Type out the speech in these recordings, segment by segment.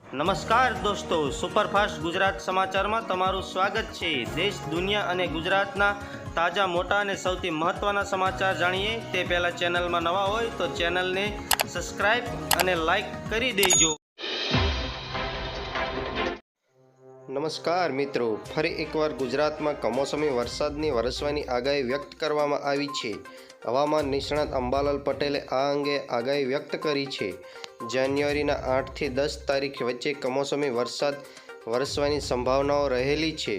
નમસ્કાર દોસ્તો, સુપરફાસ્ટ ગુજરાત સમાચારમાં તમારું સ્વાગત છે। દેશ, દુનિયા અને ગુજરાતના તાજા, મોટા અને સૌથી મહત્ત્વના સમાચાર જાણીએ તે પહેલાં ચેનલમાં નવા હોય તો ચેનલને સબસ્ક્રાઈબ અને લાઈક કરી દેજો। નમસ્કાર મિત્રો, ફરી એકવાર ગુજરાતમાં કમોસમી વરસાદની વરસવાની આગાહી વ્યક્ત કરવામાં આવી છે। હવામાન નિષ્ણાત અંબાલાલ પટેલે આ અંગે આગાહી વ્યક્ત કરી છે। જાન્યુઆરીના 8 થી 10 તારીખ વચ્ચે કમોસમી વરસાદ વરસવાની સંભાવનાઓ રહેલી છે।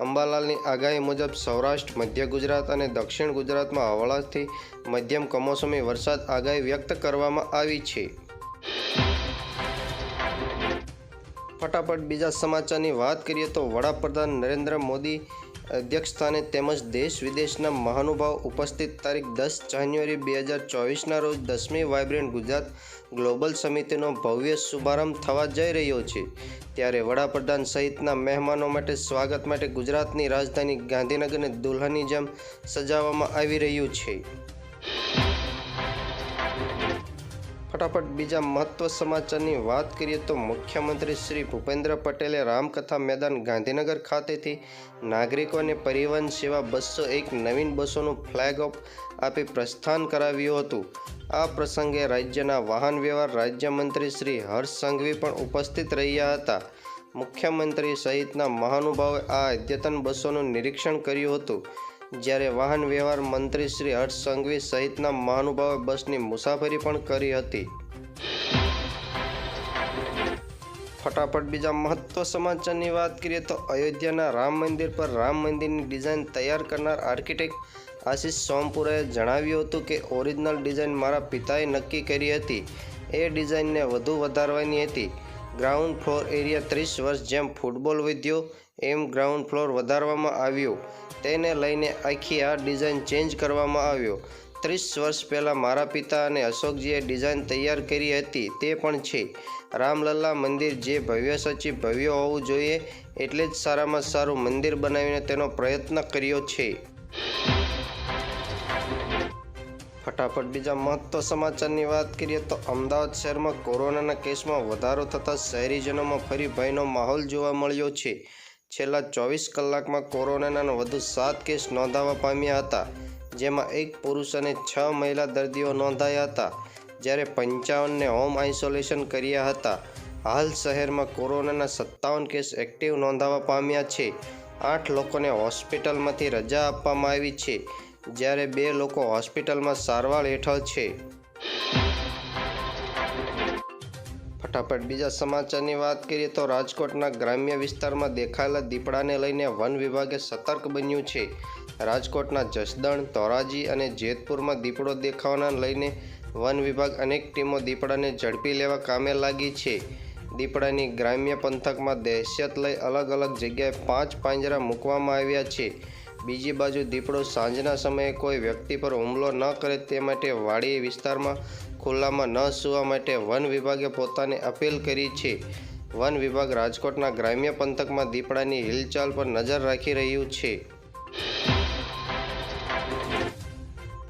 અંબાલાલની આગાહી મુજબ સૌરાષ્ટ્ર, મધ્ય ગુજરાત અને દક્ષિણ ગુજરાતમાં હળવાથી મધ્યમ કમોસમી વરસાદ આગાહી વ્યક્ત કરવામાં આવી છે। ફટાફટ બીજા સમાચારની વાત કરીએ તો વડાપ્રધાન નરેન્દ્ર મોદી અધ્યક્ષસ્થાને તેમજ દેશ વિદેશના મહાનુભાવો ઉપસ્થિત તારીખ 10 જાન્યુઆરી 2024ના રોજ 10મી વાઇબ્રન્ટ ગુજરાત ગ્લોબલ સમિતિનો ભવ્ય શુભારંભ થવા જઈ રહ્યો છે। ત્યારે વડાપ્રધાન સહિતના મહેમાનો માટે સ્વાગત માટે ગુજરાતની રાજધાની ગાંધીનગરને દુલ્હનની જેમ સજાવવામાં આવી રહ્યું છે। ફટાફટ બીજા મહત્વ સમાચારની વાત કરીએ તો મુખ્યમંત્રી શ્રી ભૂપેન્દ્ર પટેલે રામકથા મેદાન ગાંધીનગર ખાતેથી નાગરિકો અને પરિવહન સેવા 201 નવીન બસોનું ફ્લેગ ઓફ આપી પ્રસ્થાન કરાવ્યું હતું। આ પ્રસંગે રાજ્યના વાહન વ્યવહાર રાજ્યમંત્રી શ્રી હર્ષ સંઘવી પણ ઉપસ્થિત રહ્યા હતા। મુખ્યમંત્રી સહિતના મહાનુભાવોએ આ અદ્યતન બસોનું નિરીક્ષણ કર્યું હતું, જ્યારે વાહન વ્યવહાર મંત્રી શ્રી હર્ષ સંઘવી સહિતના મહાનુભાવોએ બસની મુસાફરી પણ કરી હતી। ફટાફટ બીજા મહત્વ સમાચારની વાત કરીએ તો અયોધ્યાના રામ મંદિર પર રામ મંદિરની ડિઝાઇન તૈયાર કરનાર આર્કિટેક્ટ આશિષ સોમપુરાએ જણાવ્યું હતું કે ઓરિજિનલ ડિઝાઇન મારા પિતાએ નક્કી કરી હતી। એ ડિઝાઇનને વધુ વધારવાની હતી। ગ્રાઉન્ડ ફ્લોર એરિયા 30 વર્ષ જેમ ફૂટબોલ વધ્યો એમ ગ્રાઉન્ડ ફ્લોર વધારવામાં આવ્યો। તેને લઈને આખી આ ડિઝાઇન ચેન્જ કરવામાં આવ્યો। 30 વર્ષ પહેલાં મારા પિતા અને અશોકજીએ ડિઝાઇન તૈયાર કરી હતી તે પણ છે। રામલલ્લા મંદિર જે ભવ્ય સચી ભવ્ય હોવું જોઈએ એટલે જ સારામાં સારું મંદિર બનાવીને તેનો પ્રયત્ન કર્યો છે। ફટાફટ બીજા મહત્વ સમાચારની વાત કરીએ તો અમદાવાદ શહેરમાં કોરોનાના કેસમાં વધારો થતાં શહેરીજનોમાં ફરી ભયનો માહોલ જોવા મળ્યો છે। છેલ્લા 24 કલાકમાં કોરોનાના વધુ 7 કેસ નોંધાવા પામ્યા હતા, જેમાં 1 પુરુષ અને 6 મહિલા દર્દીઓ નોંધાયા હતા, જ્યારે 55ને હોમ આઇસોલેશન કર્યા હતા। હાલ શહેરમાં કોરોનાના 57 કેસ એક્ટિવ નોંધાવા પામ્યા છે। 8 લોકોને હોસ્પિટલમાંથી રજા આપવામાં આવી છે, જ્યારે 2 લોકો હોસ્પિટલમાં સારવાર હેઠળ છે। ફટાફટ બીજા સમાચારની વાત કરીએ તો રાજકોટના ગ્રામ્ય વિસ્તારમાં દેખાયેલા દીપડાને લઈને વન વિભાગે સતર્ક બન્યું છે। રાજકોટના જસદણ, ધોરાજી અને જેતપુરમાં દીપડો દેખાવાના લઈને વન વિભાગ અનેક ટીમો દીપડાને ઝડપી લેવા કામે લાગી છે। દીપડાની ગ્રામ્ય પંથકમાં દહેશત લઈ અલગ અલગ જગ્યાએ 5 પાંજરા મૂકવામાં આવ્યા છે। બીજી બાજુ દીપડો સાંજના સમયે કોઈ વ્યક્તિ પર હુમલો ન કરે તે માટે વાડી વિસ્તારમાં ખુલ્લામાં ન સૂવા માટે વન વિભાગે પોતાને અપીલ કરી છે। વન વિભાગ રાજકોટના ગ્રામ્ય પંથકમાં દીપડાની હિલચાલ પર નજર રાખી રહ્યું છે।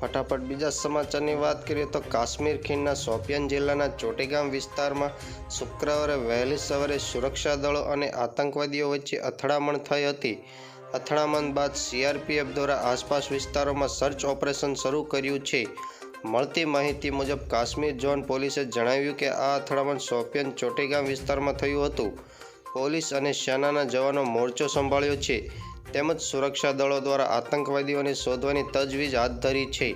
ફટાફટ બીજા સમાચારની વાત કરીએ તો કાશ્મીર ખીણના શોપિયાન જિલ્લાના ચોટેગામ વિસ્તારમાં શુક્રવારે વહેલી સવારે સુરક્ષા દળો અને આતંકવાદીઓ વચ્ચે અથડામણ થઈ હતી। અથડામણ બાદ સીઆરપીએફ દ્વારા આસપાસ વિસ્તારોમાં સર્ચ ઓપરેશન શરૂ કર્યું છે। મળતી માહિતી મુજબ કાશ્મીર ઝોન પોલીસે જણાવ્યું કે આ અથડામણ શોપિયાન ચોટેગામ વિસ્તારમાં થયું હતું। પોલીસ અને સેનાના જવાનો મોરચો સંભાળ્યો છે, તેમજ સુરક્ષા દળો દ્વારા આતંકવાદીઓને શોધવાની તજવીજ હાથ ધરી છે।